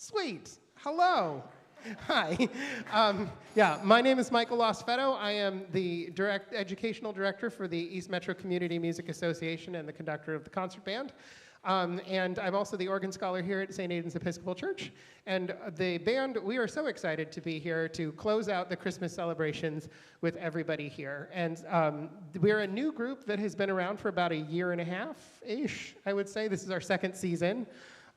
Sweet. Hello. Hi. Yeah, my name is Michael Losfetto. I am the educational director for the East Metro Community Music Association and the conductor of the concert band. And I'm also the organ scholar here at St. Aidan's Episcopal Church. And the band, we are so excited to be here to close out the Christmas celebrations with everybody here. And we're a new group that has been around for about a year and a half-ish, I would say. This is our second season.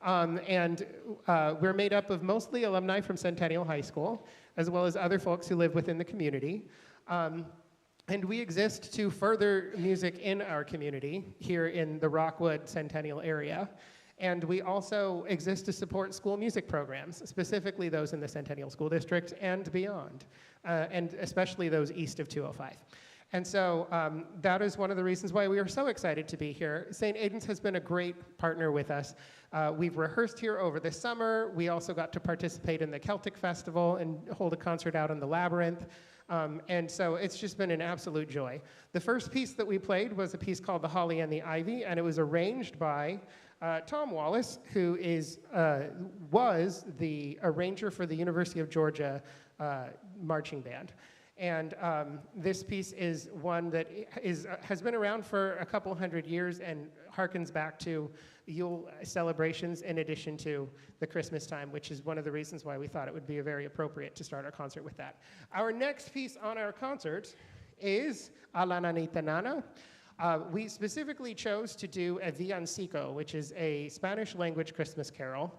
And we're made up of mostly alumni from Centennial High School, as well as other folks who live within the community. And we exist to further music in our community here in the Rockwood Centennial area. And we also exist to support school music programs, specifically those in the Centennial School District and beyond, and especially those east of 205. And so that is one of the reasons why we are so excited to be here. St. Aidan's has been a great partner with us. We've rehearsed here over the summer. We also got to participate in the Celtic Festival and hold a concert out in the Labyrinth. And so it's just been an absolute joy. The first piece that we played was a piece called The Holly and the Ivy, and it was arranged by Tom Wallace, who was the arranger for the University of Georgia marching band. And this piece is one that has been around for a couple hundred years and harkens back to Yule celebrations in addition to the Christmas time, which is one of the reasons why we thought it would be very appropriate to start our concert with that. Our next piece on our concert is A la Nanita Nana. We specifically chose to do a villancico, which is a Spanish language Christmas carol.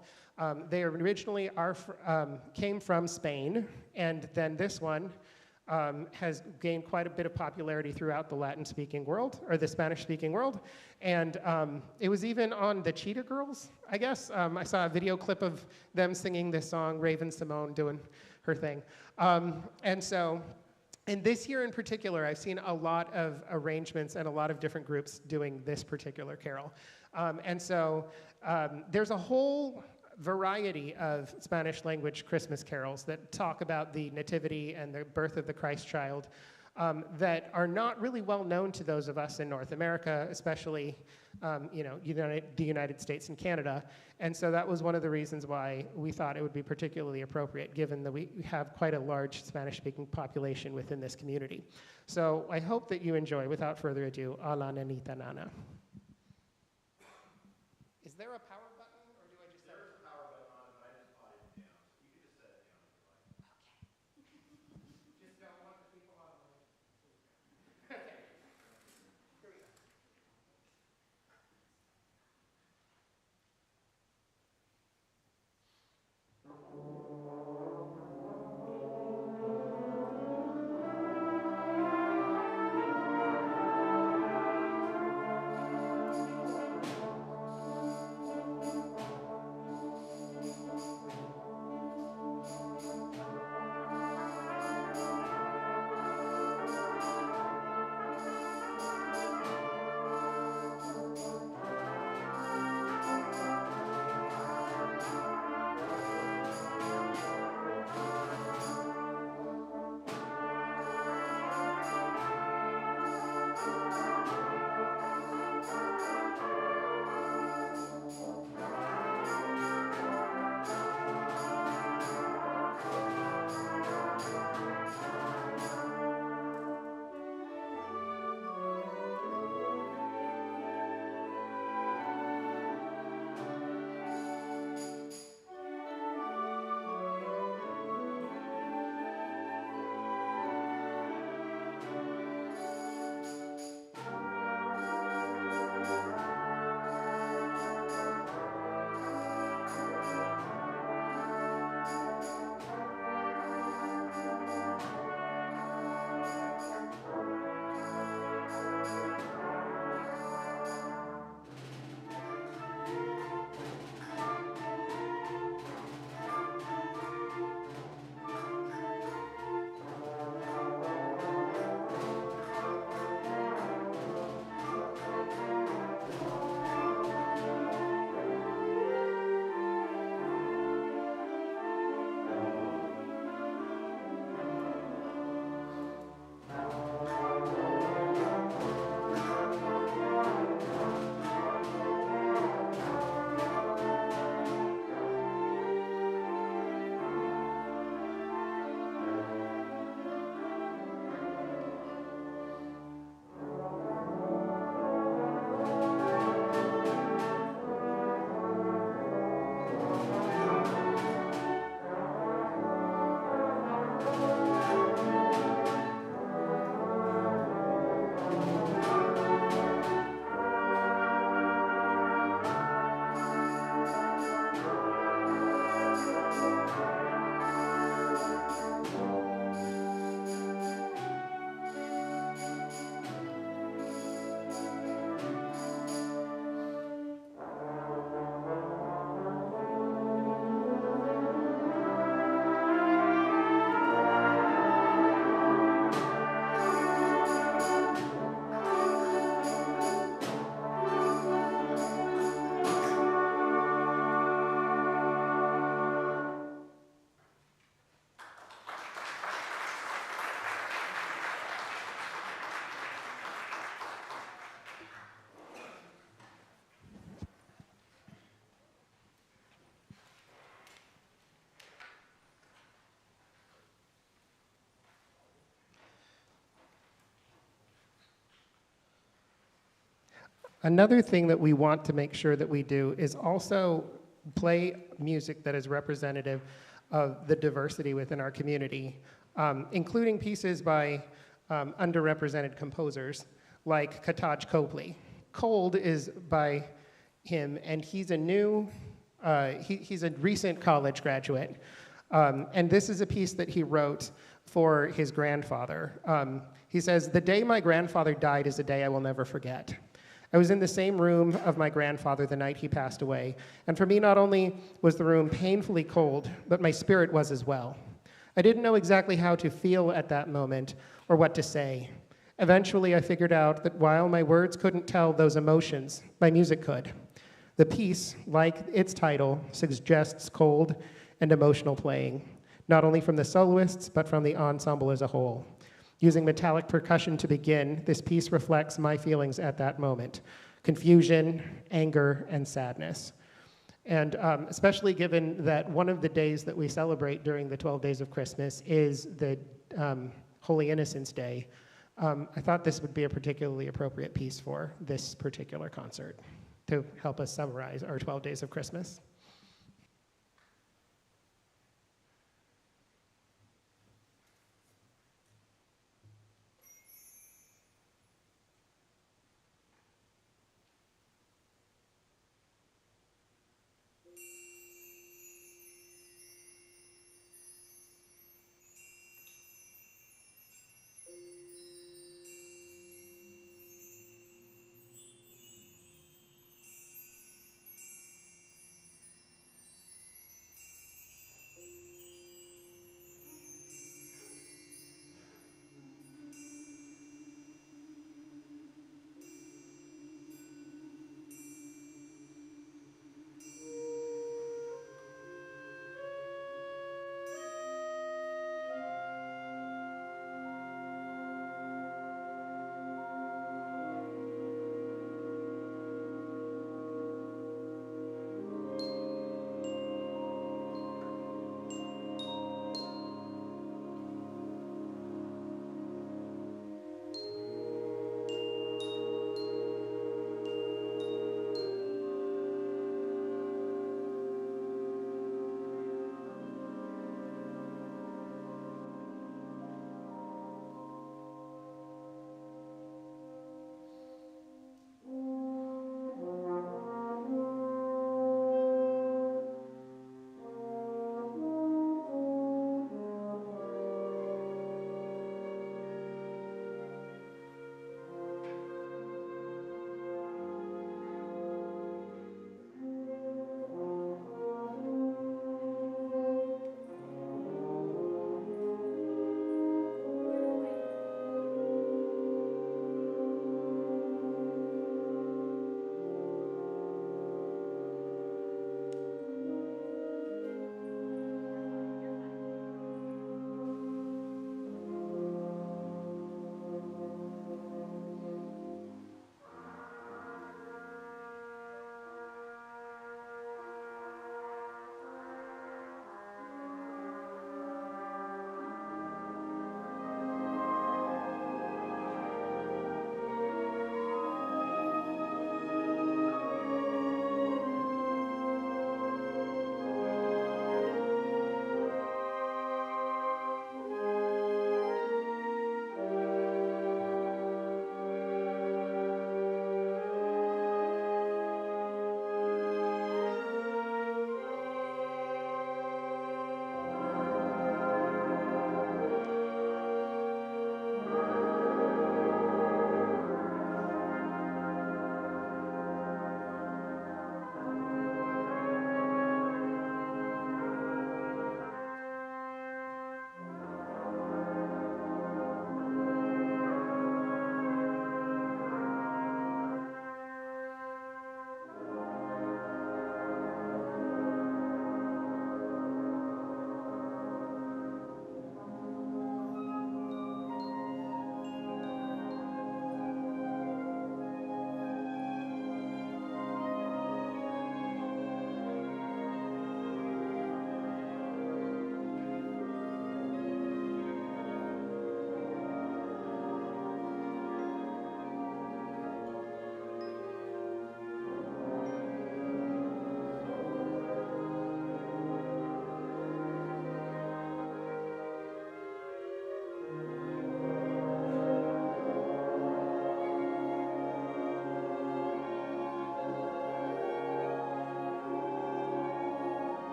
They originally came from Spain, and then this one has gained quite a bit of popularity throughout the Latin-speaking world, or the Spanish-speaking world. And it was even on the Cheetah Girls, I guess. I saw a video clip of them singing this song, Raven Simone doing her thing. And this year in particular, I've seen a lot of arrangements and a lot of different groups doing this particular carol. There's a whole variety of Spanish language Christmas carols that talk about the nativity and the birth of the Christ child that are not really well known to those of us in North America, especially the United States and Canada. And so that was one of the reasons why we thought it would be particularly appropriate, given that we have quite a large Spanish-speaking population within this community. So I hope that you enjoy, without further ado, A la Nanita Nana. Is there a power? Another thing that we want to make sure that we do is also play music that is representative of the diversity within our community, including pieces by underrepresented composers like Kataj Copley. Cold is by him, and he's he's a recent college graduate. And this is a piece that he wrote for his grandfather. He says, "The day my grandfather died is a day I will never forget. I was in the same room of my grandfather the night he passed away, and for me not only was the room painfully cold, but my spirit was as well. I didn't know exactly how to feel at that moment or what to say. Eventually, I figured out that while my words couldn't tell those emotions, my music could. The piece, like its title, suggests cold and emotional playing, not only from the soloists, but from the ensemble as a whole. Using metallic percussion to begin, this piece reflects my feelings at that moment: confusion, anger, and sadness." And especially given that one of the days that we celebrate during the 12 days of Christmas is the Holy Innocents' Day, I thought this would be a particularly appropriate piece for this particular concert to help us summarize our 12 days of Christmas.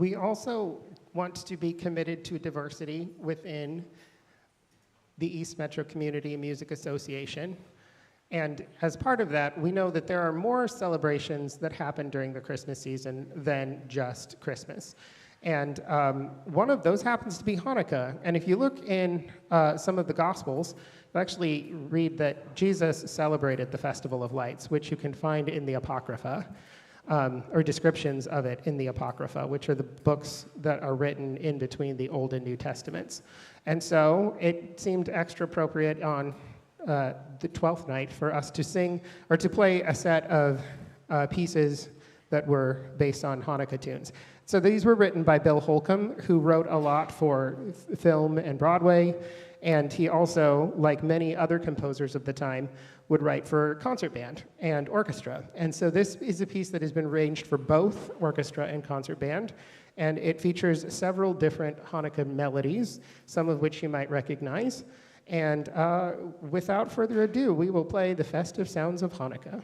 We also want to be committed to diversity within the East Metro Community Music Association. And as part of that, we know that there are more celebrations that happen during the Christmas season than just Christmas. And one of those happens to be Hanukkah. And if you look in some of the Gospels, you actually read that Jesus celebrated the Festival of Lights, which you can find in the Apocrypha, or descriptions of it in the Apocrypha, which are the books that are written in between the Old and New Testaments. And so it seemed extra appropriate on the 12th night for us to sing, or to play a set of pieces that were based on Hanukkah tunes. So these were written by Bill Holcomb, who wrote a lot for film and Broadway, and he also, like many other composers of the time, would write for concert band and orchestra. And so this is a piece that has been arranged for both orchestra and concert band, and it features several different Hanukkah melodies, some of which you might recognize. And without further ado, we will play the festive sounds of Hanukkah.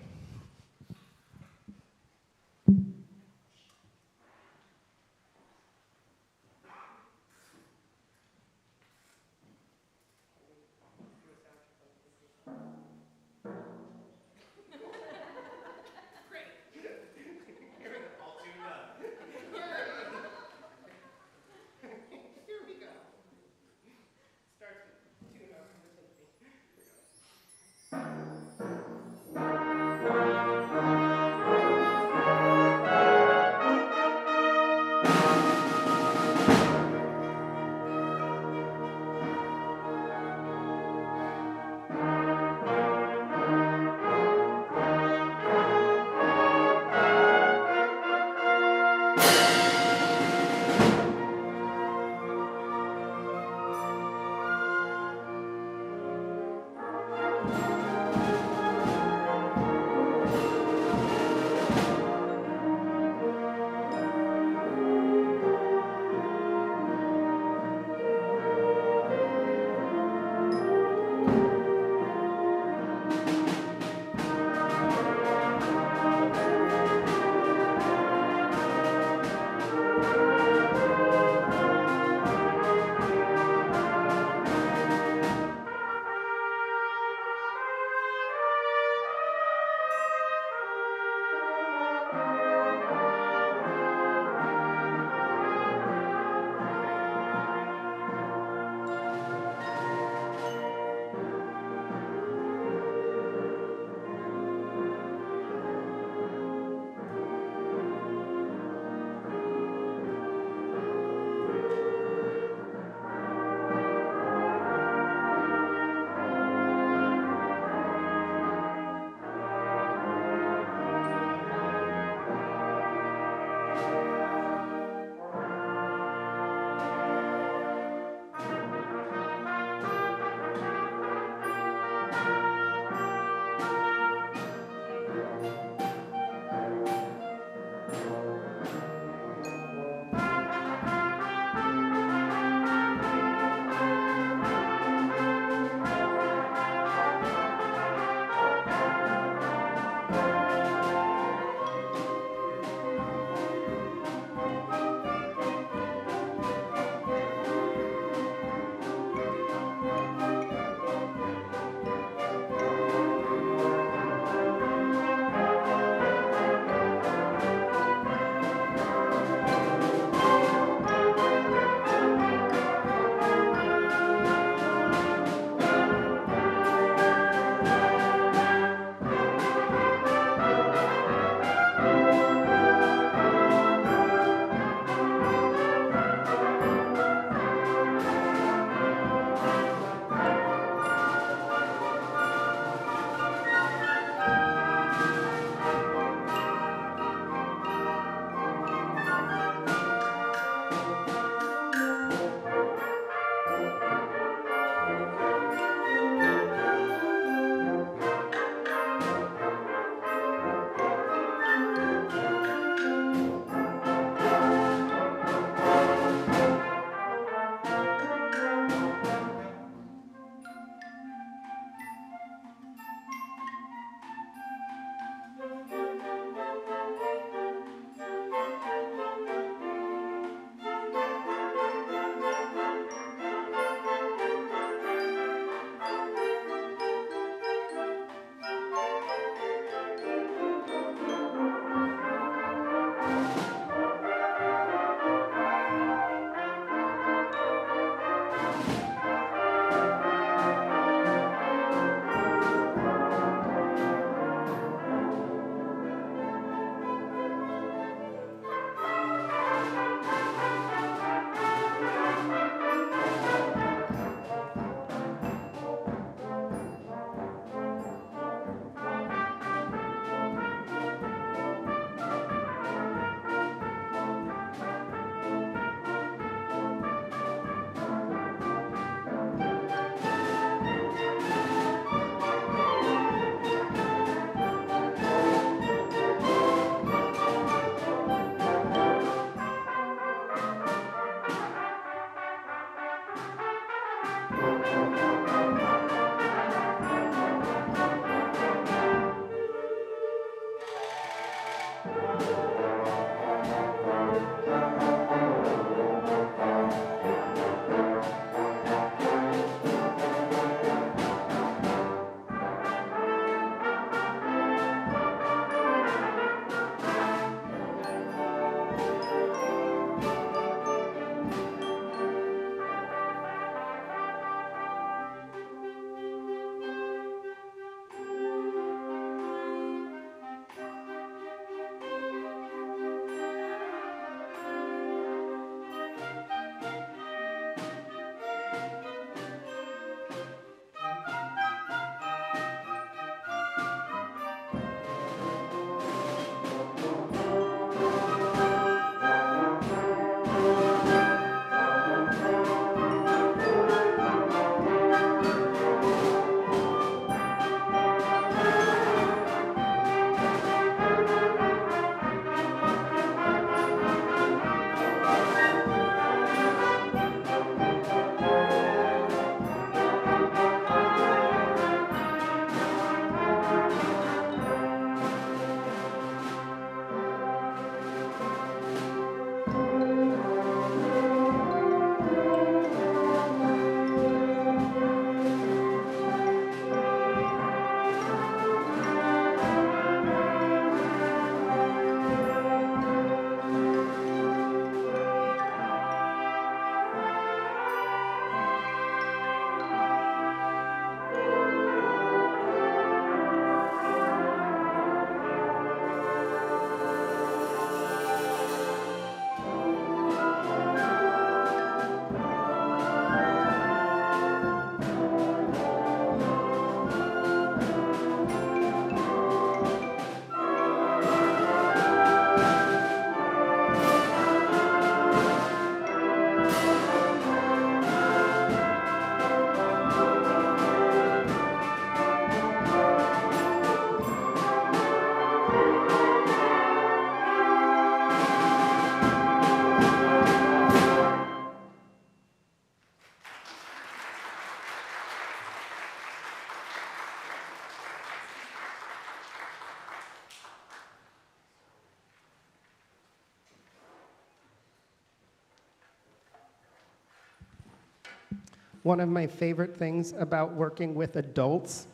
One of my favorite things about working with adults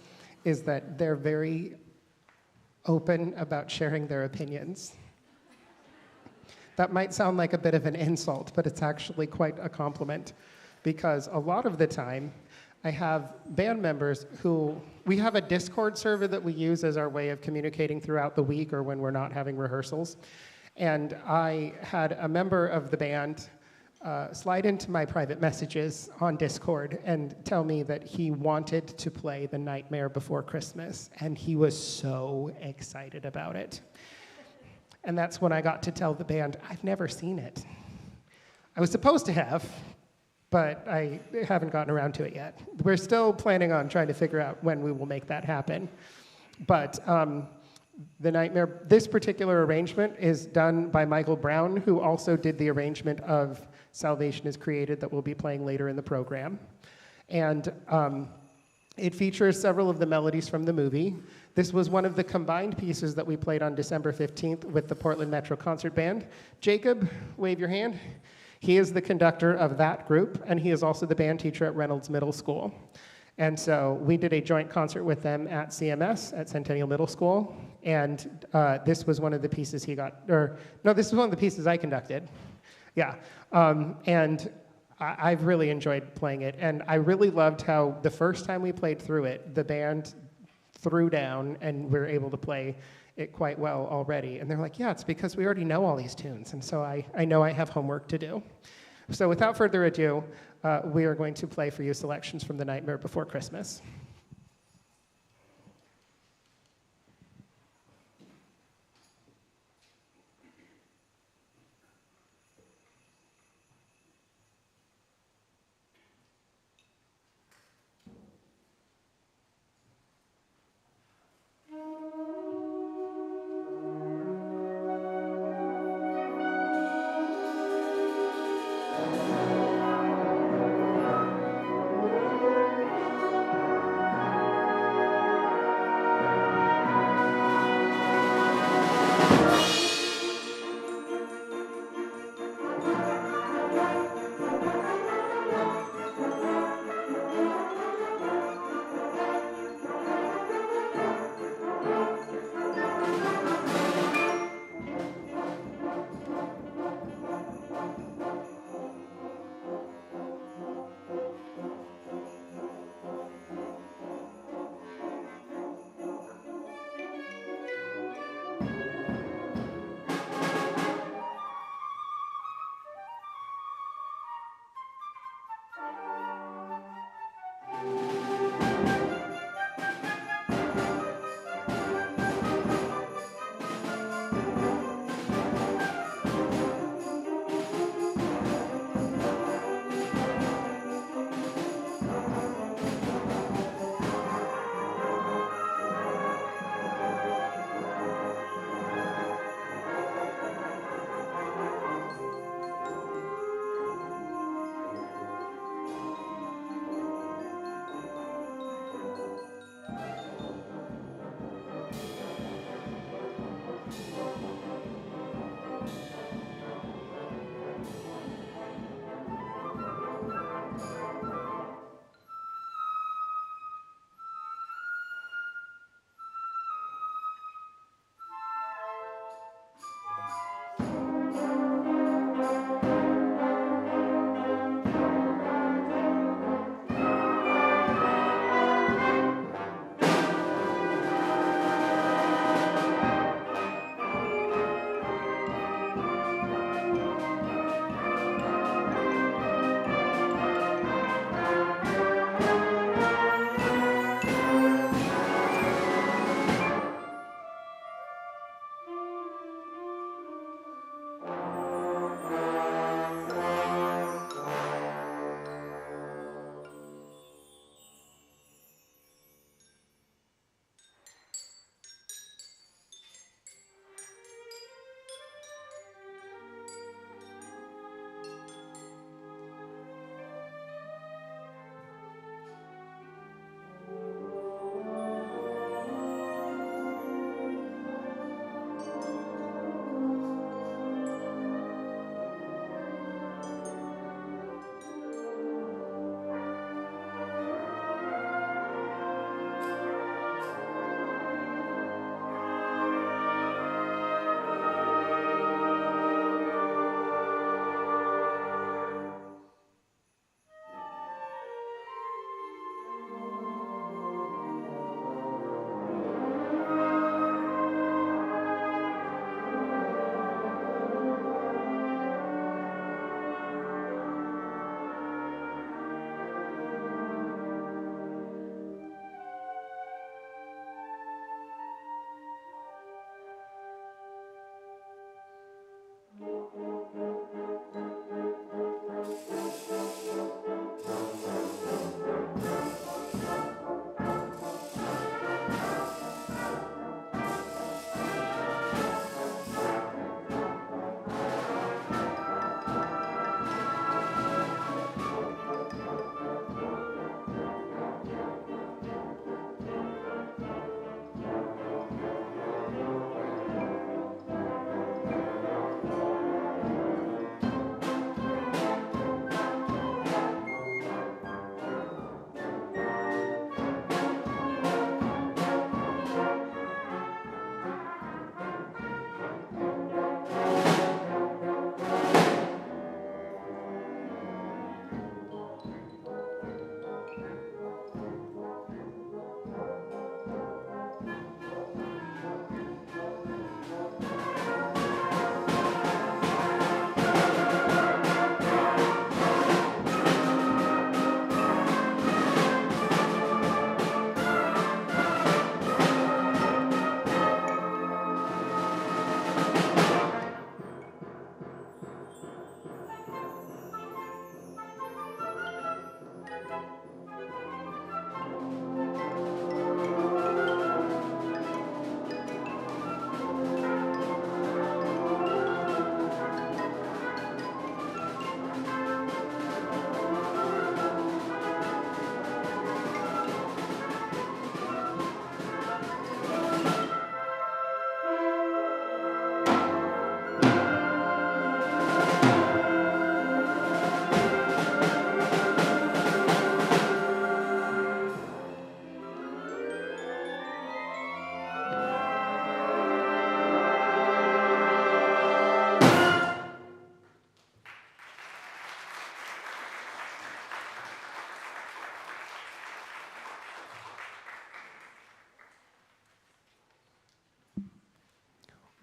is that they're very open about sharing their opinions. That might sound like a bit of an insult, but it's actually quite a compliment, because a lot of the time, I have band members who, we have a Discord server that we use as our way of communicating throughout the week or when we're not having rehearsals. And I had a member of the band slide into my private messages on Discord and tell me that he wanted to play The Nightmare Before Christmas, and he was so excited about it. And that's when I got to tell the band, I've never seen it. I was supposed to have, but I haven't gotten around to it yet. We're still planning on trying to figure out when we will make that happen. But The Nightmare, this particular arrangement is done by Michael Brown, who also did the arrangement of Salvation is Created that we'll be playing later in the program. And it features several of the melodies from the movie. This was one of the combined pieces that we played on December 15th with the Portland Metro Concert Band. Jacob, wave your hand. He is the conductor of that group, and he is also the band teacher at Reynolds Middle School. And so we did a joint concert with them at CMS, at Centennial Middle School, and this was one of the pieces he got, or no, this was one of the pieces I conducted. Yeah, and I've really enjoyed playing it, and I really loved how the first time we played through it, the band threw down, and we were able to play it quite well already. And they're like, yeah, it's because we already know all these tunes, and so I know I have homework to do. So without further ado, we are going to play for you selections from The Nightmare Before Christmas.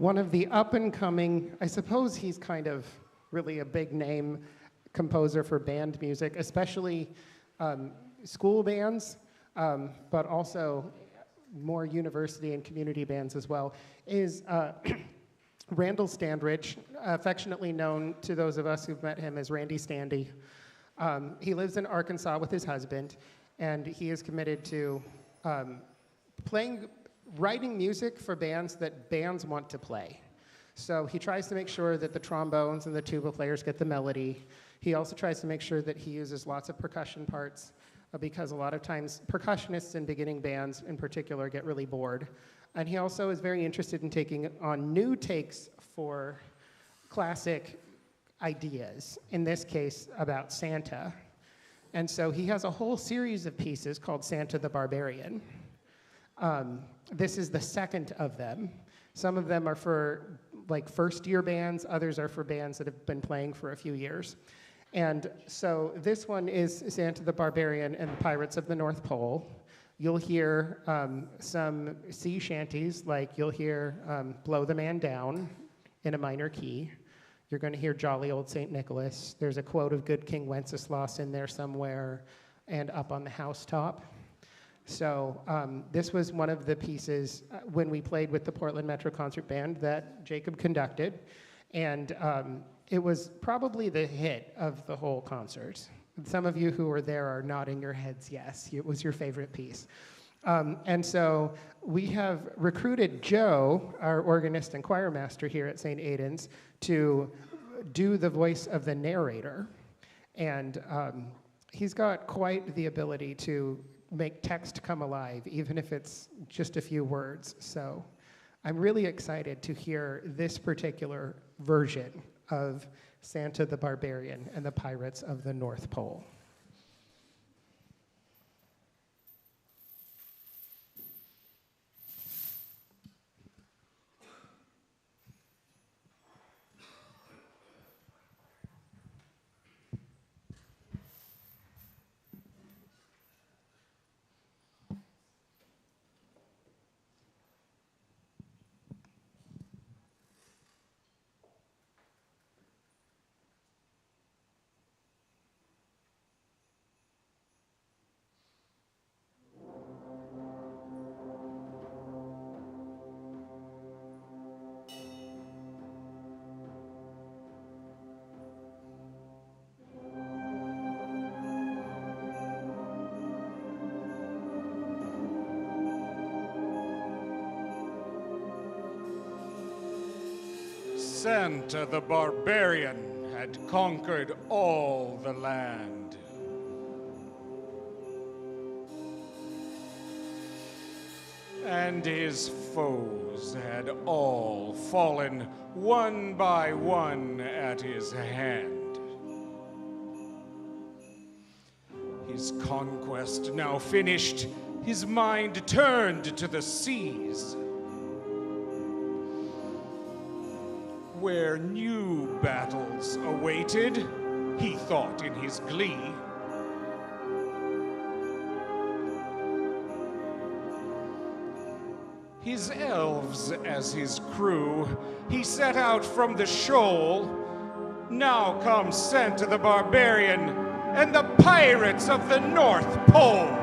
one of the up-and-coming, I suppose he's kind of really a big name composer for band music, especially school bands, but also more university and community bands as well, is Randall Standridge, affectionately known to those of us who've met him as Randy Standy. He lives in Arkansas with his husband, and he is committed to writing music for bands that bands want to play. So he tries to make sure that the trombones and the tuba players get the melody. He also tries to make sure that he uses lots of percussion parts, because a lot of times percussionists in beginning bands in particular get really bored. And he also is very interested in taking on new takes for classic ideas, in this case about Santa. And so he has a whole series of pieces called Santa the Barbarian. This is the second of them. Some of them are for like first-year bands, others are for bands that have been playing for a few years. And so this one is Santa the Barbarian and the Pirates of the North Pole. You'll hear some sea shanties, like you'll hear Blow the Man Down in a minor key. You're going to hear Jolly Old St. Nicholas. There's a quote of Good King Wenceslas in there somewhere, and Up on the Housetop. So this was one of the pieces when we played with the Portland Metro Concert Band that Jacob conducted, and it was probably the hit of the whole concert. Some of you who were there are nodding your heads yes, it was your favorite piece. And so we have recruited Joe, our organist and choir master here at St. Aidan's, to do the voice of the narrator. And he's got quite the ability to make text come alive, even if it's just a few words. So I'm really excited to hear this particular version of Santa the Barbarian and the Pirates of the North Pole. Santa the Barbarian had conquered all the land. And his foes had all fallen one by one at his hand. His conquest now finished, his mind turned to the seas, where new battles awaited, he thought in his glee. His elves as his crew, he set out from the shoal. Now comes Santa the Barbarian and the Pirates of the North Pole.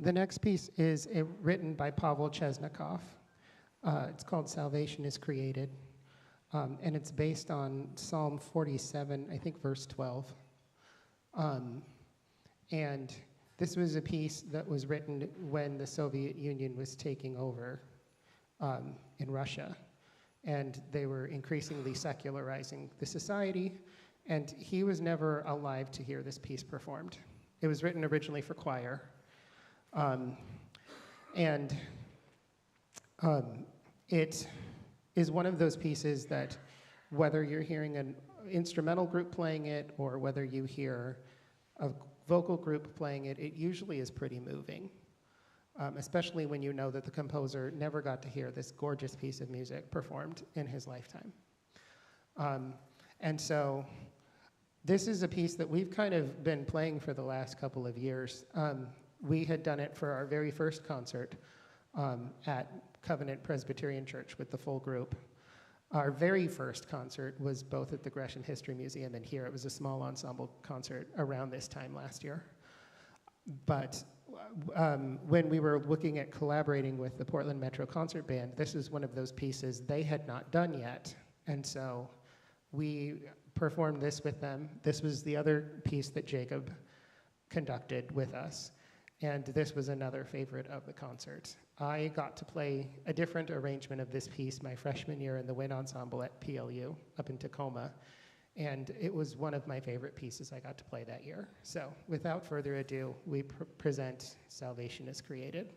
The next piece is written by Pavel Chesnikov. It's called Salvation is Created, and it's based on Psalm 47, I think verse 12. And this was a piece that was written when the Soviet Union was taking over in Russia, and they were increasingly secularizing the society, and he was never alive to hear this piece performed. It was written originally for choir, and it is one of those pieces that, whether you're hearing an instrumental group playing it or whether you hear a vocal group playing it, it usually is pretty moving, especially when you know that the composer never got to hear this gorgeous piece of music performed in his lifetime. And so this is a piece that we've kind of been playing for the last couple of years. We had done it for our very first concert at Covenant Presbyterian Church with the full group. Our very first concert was both at the Gresham History Museum and here. It was a small ensemble concert around this time last year. But when we were looking at collaborating with the Portland Metro Concert Band, this is one of those pieces they had not done yet. And so we performed this with them. This was the other piece that Jacob conducted with us. And this was another favorite of the concert. I got to play a different arrangement of this piece my freshman year in the wind ensemble at PLU up in Tacoma. And it was one of my favorite pieces I got to play that year. So without further ado, we present Salvation is Created.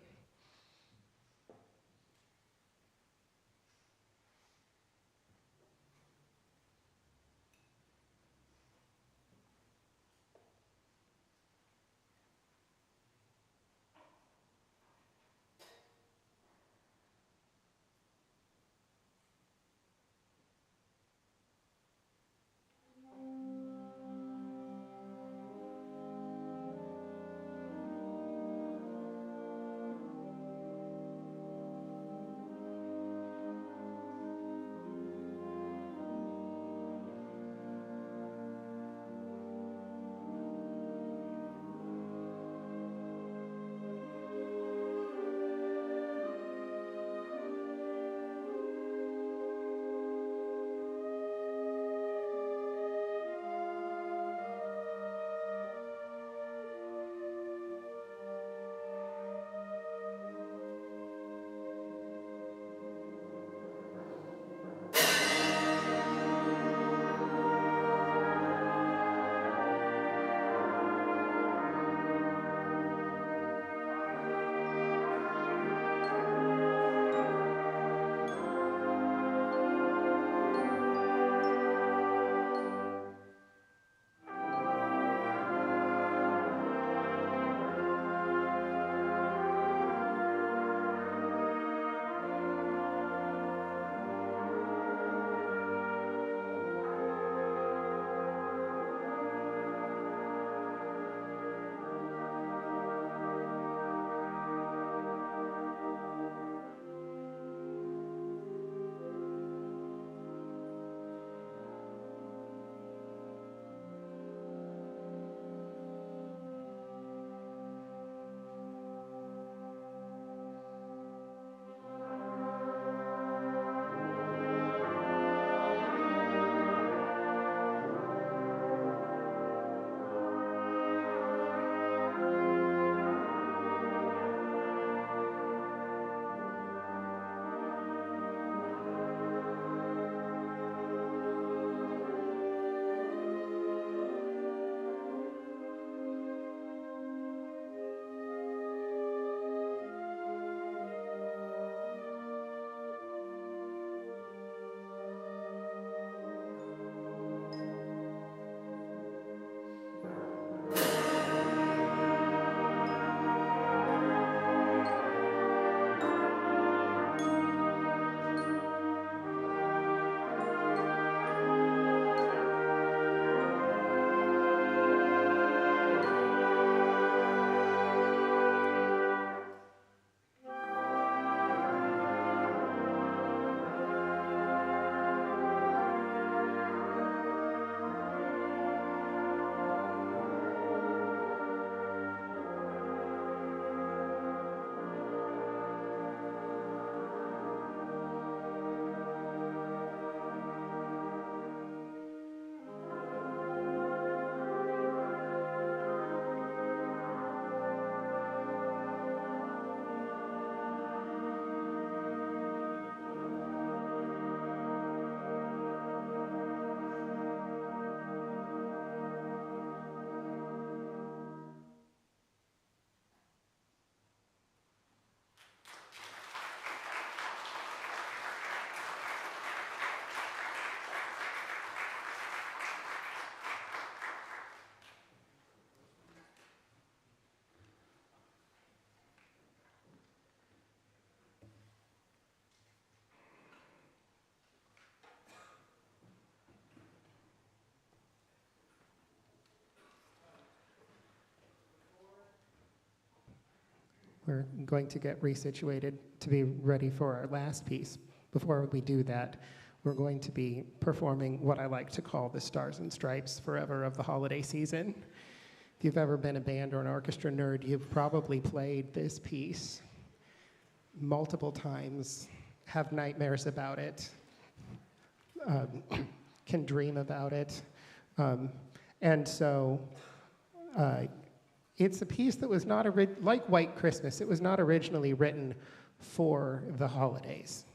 we're going to get resituated to be ready for our last piece. Before we do that, we're going to be performing what I like to call the Stars and Stripes Forever of the holiday season. If you've ever been a band or an orchestra nerd, you've probably played this piece multiple times, have nightmares about it, can dream about it. And so it's a piece that was not, like White Christmas, it was not originally written for the holidays.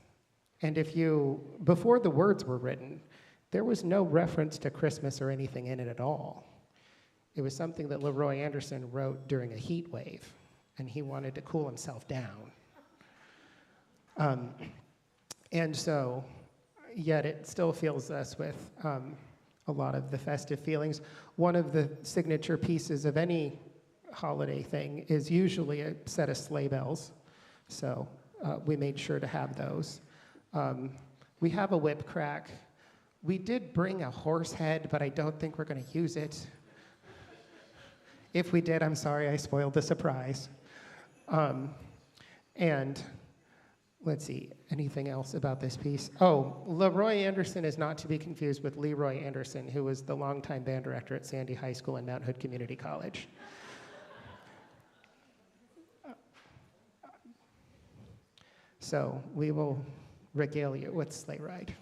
And before the words were written, there was no reference to Christmas or anything in it at all. It was something that Leroy Anderson wrote during a heat wave, and he wanted to cool himself down. And so, yet it still fills us with a lot of the festive feelings. One of the signature pieces of any holiday thing is usually a set of sleigh bells. So we made sure to have those. We have a whip crack. We did bring a horse head, but I don't think we're going to use it. If we did, I'm sorry, I spoiled the surprise. And let's see, anything else about this piece? Oh, Leroy Anderson is not to be confused with Leroy Anderson, who was the longtime band director at Sandy High School and Mount Hood Community College. So we will regale you with Sleigh Ride.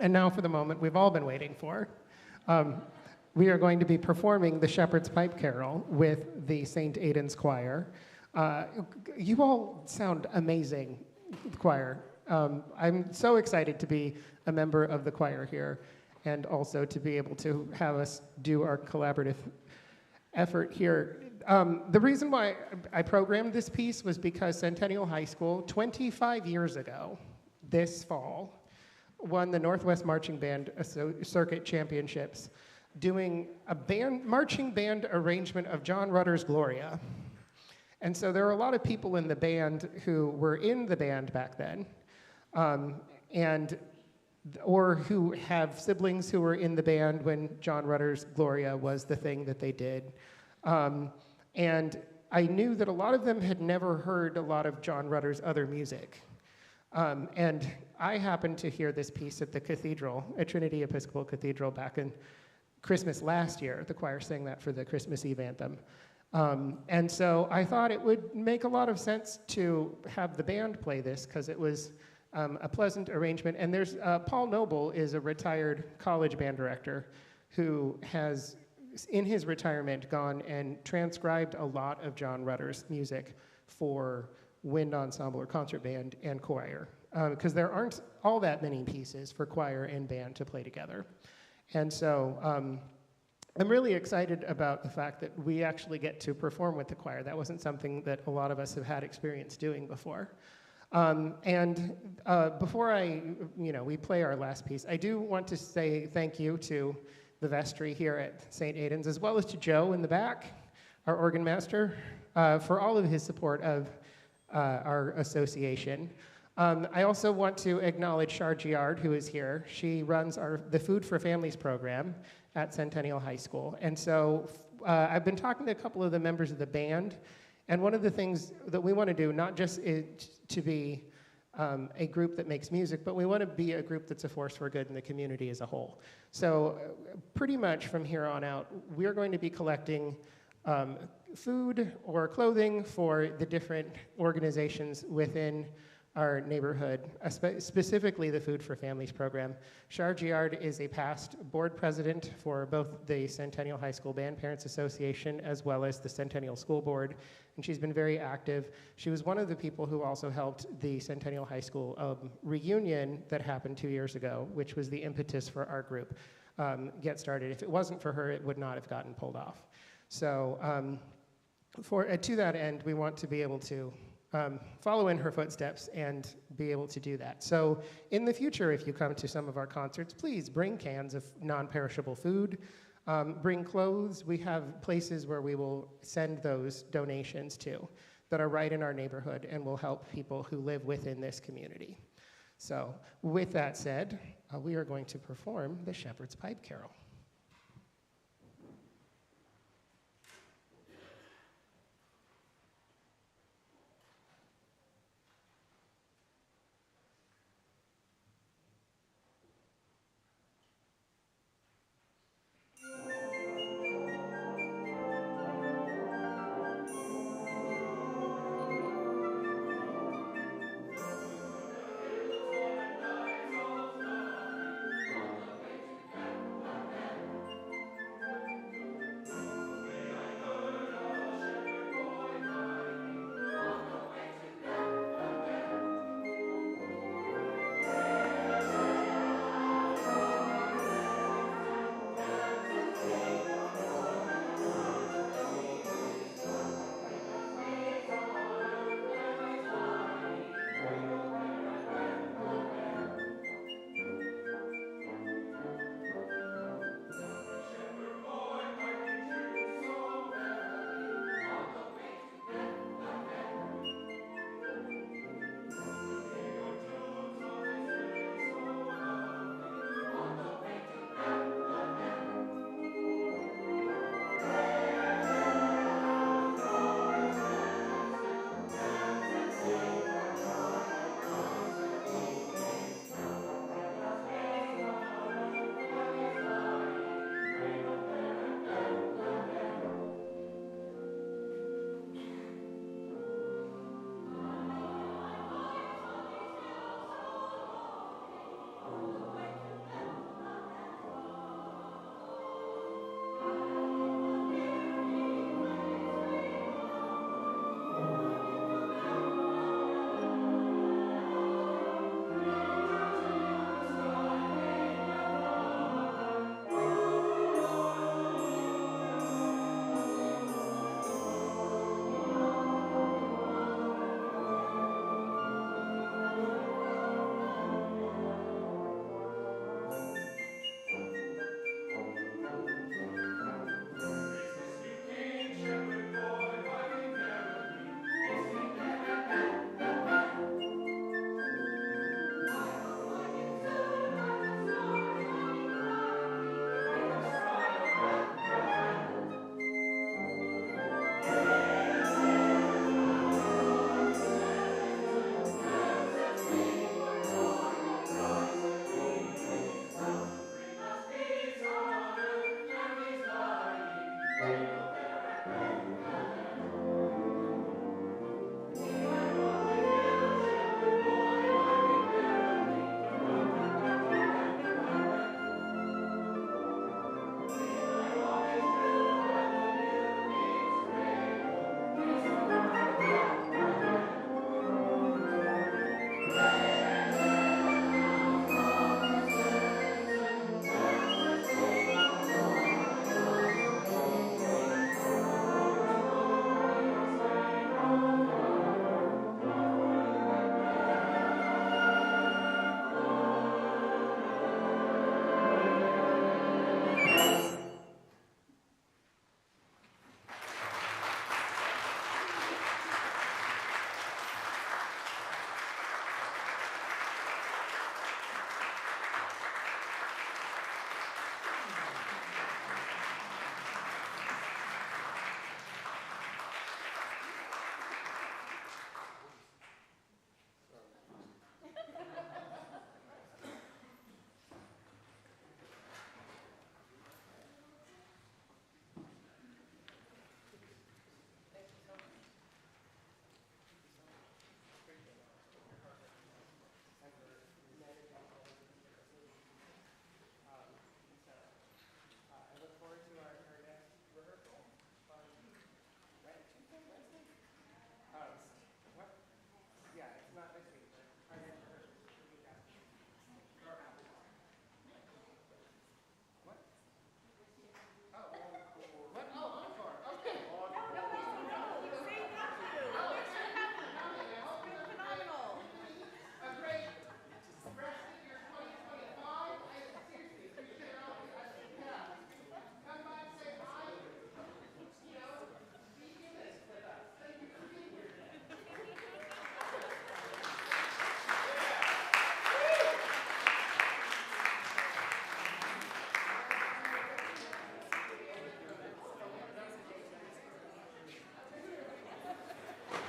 And now for the moment we've all been waiting for. We are going to be performing the Shepherd's Pipe Carol with the St. Aidan's Choir. You all sound amazing, choir. I'm so excited to be a member of the choir here and also to be able to have us do our collaborative effort here. The reason why I programmed this piece was because Centennial High School, 25 years ago, this fall, won the Northwest Marching Band Circuit Championships doing a marching band arrangement of John Rutter's Gloria. And so there are a lot of people in the band who were in the band back then, or who have siblings who were in the band when John Rutter's Gloria was the thing that they did. And I knew that a lot of them had never heard a lot of John Rutter's other music. And I happened to hear this piece at the cathedral, at Trinity Episcopal Cathedral back in Christmas last year. The choir sang that for the Christmas Eve anthem. And so I thought it would make a lot of sense to have the band play this because it was a pleasant arrangement. And there's Paul Noble is a retired college band director who has, in his retirement, gone and transcribed a lot of John Rutter's music for wind ensemble or concert band and choir, because there aren't all that many pieces for choir and band to play together. And so I'm really excited about the fact that we actually get to perform with the choir. That wasn't something that a lot of us have had experience doing before. Before we play our last piece, I do want to say thank you to the vestry here at St. Aidan's, as well as to Joe in the back, our organ master, for all of his support of our association. I also want to acknowledge Char Giard, who is here. She runs the Food for Families program at Centennial High School. And so I've been talking to a couple of the members of the band, and one of the things that we want to do, not just is to be a group that makes music, but we want to be a group that's a force for good in the community as a whole. So pretty much from here on out, we're going to be collecting food or clothing for the different organizations within our neighborhood, specifically the Food for Families program. Char Giard is a past board president for both the Centennial High School Band Parents Association as well as the Centennial School Board, and she's been very active. She was one of the people who also helped the Centennial High School reunion that happened 2 years ago, which was the impetus for our group get started. If it wasn't for her, it would not have gotten pulled off. So to that end, we want to be able to follow in her footsteps and be able to do that. So in the future, if you come to some of our concerts, please bring cans of non-perishable food, bring clothes. We have places where we will send those donations to that are right in our neighborhood and will help people who live within this community. So with that said, we are going to perform the Shepherd's Pipe Carol.